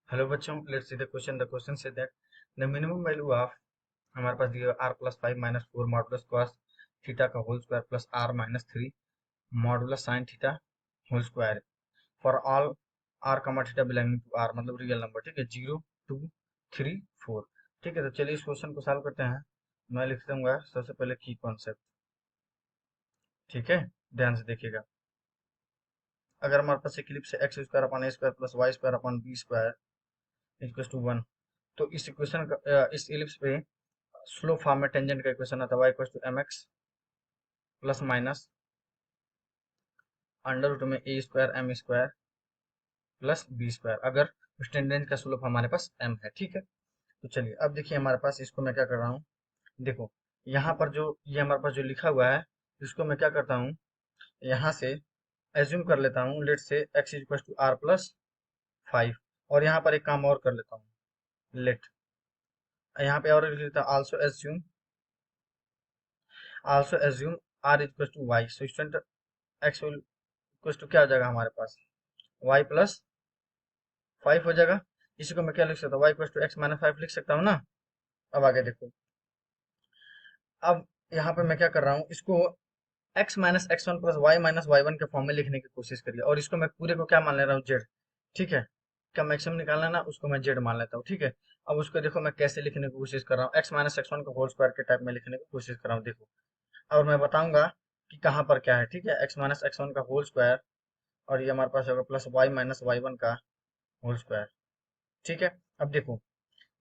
Hello बच्चों, let's see the question से that the minimum value of हमारे पास दिया r plus 5 minus 4 modulus cos theta का whole square plus r minus 3 modulus sine theta whole square for all r comma theta belonging to r, मतलब real number. ठीक है, 0 2 3 4। ठीक है, तो चलिए इस क्वेश्चन को सॉल्व करते हैं। मैं लिख दूंगा सबसे पहले की कॉन्सेप्ट। ठीक है, ध्यान से देखिएगा। अगर हमारे पास एक इलिप्स है x square upon a square plus y square upon b square equals to 1, तो इस इक्वेशन का इस इलिप्स पे स्लोप फॉर्म में टेंजेंट का इक्वेशन आता है y equal to M x plus minus under root में a square M square plus B square, अगर उस टेंजेंट का स्लोप हमारे पास m है। ठीक है, तो चलिए अब देखिए हमारे पास, इसको मैं क्या कर रहा हूँ, देखो यहाँ पर जो ये हमारे पास जो लिखा हुआ है, इसको मैं क्या करता हूँ, यहाँ से एज्यूम कर लेता हूँ, लेट से x equal to R plus 5। और यहाँ पर एक काम और कर लेता हूँ, लेट यहाँ पे और लिख लेता हूँ also assume R equal to Y. So student X equal to क्या हो जाएगा हमारे पास, y प्लस 5 हो जाएगा। इसी को मैं क्या लिख सकता हूँ, y equal to x minus 5 लिख सकता हूँ ना। अब आगे देखो, अब यहाँ पे मैं क्या कर रहा हूँ, इसको x minus X one plus Y minus Y one के फॉर्म में लिखने की कोशिश करिए, और इसको मैं पूरे को क्या मान ले रहा हूँ, जेड। ठीक है, क्या मैक्सिमम निकालना है ना, उसको मैं जेड मान लेता हूँ। ठीक है, अब उसको देखो मैं कैसे लिखने की कोशिश कर रहा हूँ, एक्स माइनस एक्स वन को होल स्क्वायर के टाइप में लिखने की कोशिश कर रहा हूँ। देखो, और मैं बताऊंगा कि कहाँ पर क्या है। ठीक है, एक्स माइनस एक्स वन का होल स्क्वायर, और ये हमारे पास होगा plus Y minus Y one का होल स्क्वायर। ठीक है, अब देखो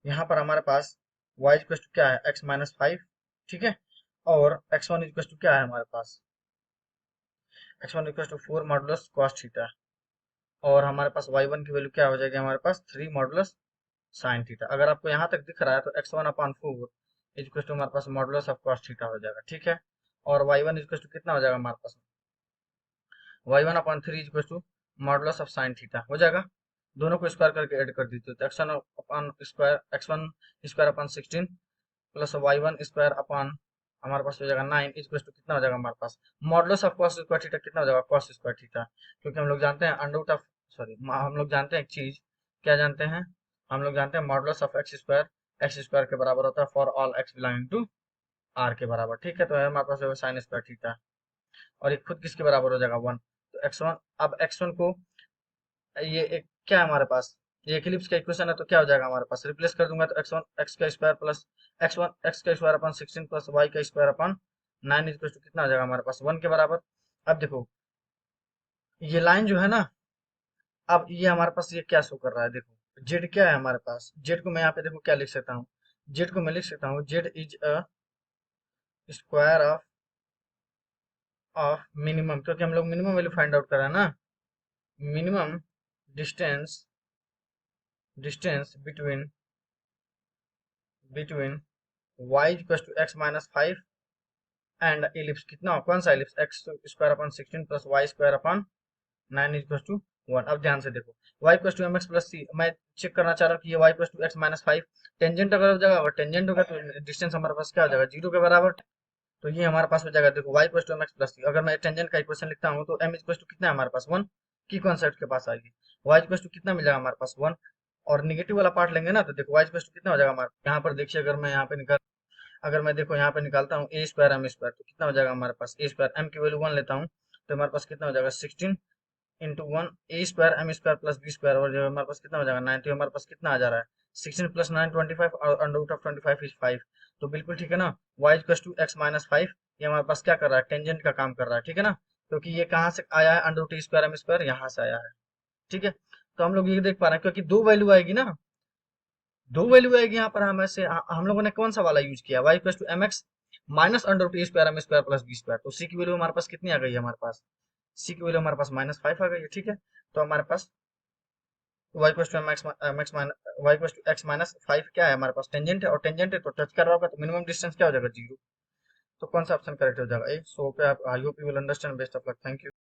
यहाँ पर हमारे पास y इक्वल टू क्या है, x माइनस 5। ठीक है, और x1 इक्वल टू क्या है हमारे पास, x1 equal to 4 modulus cos theta, और हमारे पास y1 की वैल्यू क्या हो जाएगी हमारे पास 3 मॉडुलस sin थीटा। अगर आपको यहाँ तक दिख रहा है तो x1 अपॉन 4 इक्वल टू हमारे पास मॉडुलस ऑफ cos थीटा हो जाएगा। ठीक है, और y1 इक्वल टू कितना हो जाएगा हमारे पास, y1 upon 3 equal to modulus of sin theta हो जाएगा। दोनों को स्क्वायर करके ऐड कर दीजिए, तो x1 upon square x1 square upon 16 plus y1 square upon हमारे पास हो जाएगा 9 इक्वल टू कितना हो जाएगा हमारे पास, modulus of cos square theta कितना हो जाएगा, cos स्क्वायर थीटा। क्योंकि हम लोग जानते हैं अंडर रूट ऑफ, सॉरी हम लोग जानते हैं एक चीज, क्या जानते हैं, हम लोग जानते हैं मॉडुलस ऑफ एक्स स्क्वायर के बराबर होता है for all X belonging to R के बराबर। ठीक है, तो हमारे पास होगा साइन स्क्वायर थीटा, और ये खुद किसके बराबर हो जाएगा 1। तो x1, अब x1 को, ये एक क्या है हमारे पास, ये इक्लिप्स का इक्वेशन है, तो क्या हो जाएगा हमारे पास, रिप्लेस कर दूंगा तो x1 एक्स का स्क्वायर प्लस x1 एक्स का स्क्वायर अपॉन 16 प्लस वाई का स्क्वायर अपॉन 9 इक्वल टू कितना हो जाएगा हमारे पास 1 के बराबर। अब देखो ये लाइन जो है ना, अब ये हमारे पास ये क्या शो कर रहा है, देखो जेड क्या है हमारे पास, जेड को मैं यहाँ पे देखो क्या लिख सकता हूँ, जेड को मैं लिख सकता हूँ, Z is a square of minimum, क्योंकि हम लोग मिनिमम वैल्यू फाइंड आउट कर रहे हैं ना, minimum distance distance between between y equal to x minus 5 and ellipse, कितना कौन सा ellipse, x square upon 16 plus y square upon 9 equal to 1। अब ध्यान से देखो, y equal to M x plus c, मैं चेक करना चाह रहा हूँ कि ये y equal to x minus 5 tangent अगर हो जाएगा, अगर टेंजेंट होगा तो डिस्टेंस हमारे पास क्या हो जाएगा, जीरो के बराबर। तो ये हमारे पास हो जाएगा, देखो y equal to M x plus c, अगर मैं टेंजेंट का इक्वेशन लिखता हूँ तो m इक्वल टू कितना है हमारे पास 1, की कॉन्सेप्ट के पास आएगी, y इक्वल टू कितना मिलेगा हमारे पास 1, और निगेटिव वाला पार्ट लेंगे ना, तो देखो y इक्वल टू कितना हो जाएगा हमारे, यहाँ पर देखिए अगर मैं यहाँ पे निकाल, अगर मैं देखो यहाँ पे निकालता हूँ ए स्क्वायर एम स्क्वायर, तो कितना हो जाएगा हमारे पास, ए स्क्वायर एम की वैल्यू 1 लेता हूँ तो हमारे पास कितना हो जाएगा 16 into 1 a square M square plus B square, और जो हमारे पास कितना हो जाएगा 9, तो हमारे पास कितना आ जा रहा है 16 प्लस 9 25, और अंडर रूट ऑफ 25 इज 5। तो बिल्कुल ठीक है ना, y equal to x minus 5, ये हमारे पास क्या कर रहा है, टेंजेंट का काम कर रहा है। ठीक है ना, क्योंकि ये कहाँ से आया है, under root A square M square यहाँ से आया है। ठीक है, तो हम लोग ये देख पा रहे हैं, क्योंकि दो वैल्यू आएगी ना, दो वैल्यू आएगी यहाँ पर, हम ऐसे हम लोगों ने कौन सा वाला यूज किया, y equal to M X minus under root A square M square plus B square, तो सी की वैल्यू हमारे पास कितनी आ गई है, हमारे पास सी की वैल्यू हमारे पास माइनस 5 आ गई है। ठीक है, तो हमारे पास y equal to y equal to x minus 5 क्या है हमारे पास, टेंजेंट है, और टेंजेंट है तो टच कर रहा होगा, तो मिनिमम डिस्टेंस क्या हो जाएगा, जीरो। तो कौन सा ऑप्शन करेक्ट हो जाएगा, a. So I hope you will understand, best of luck, thank you.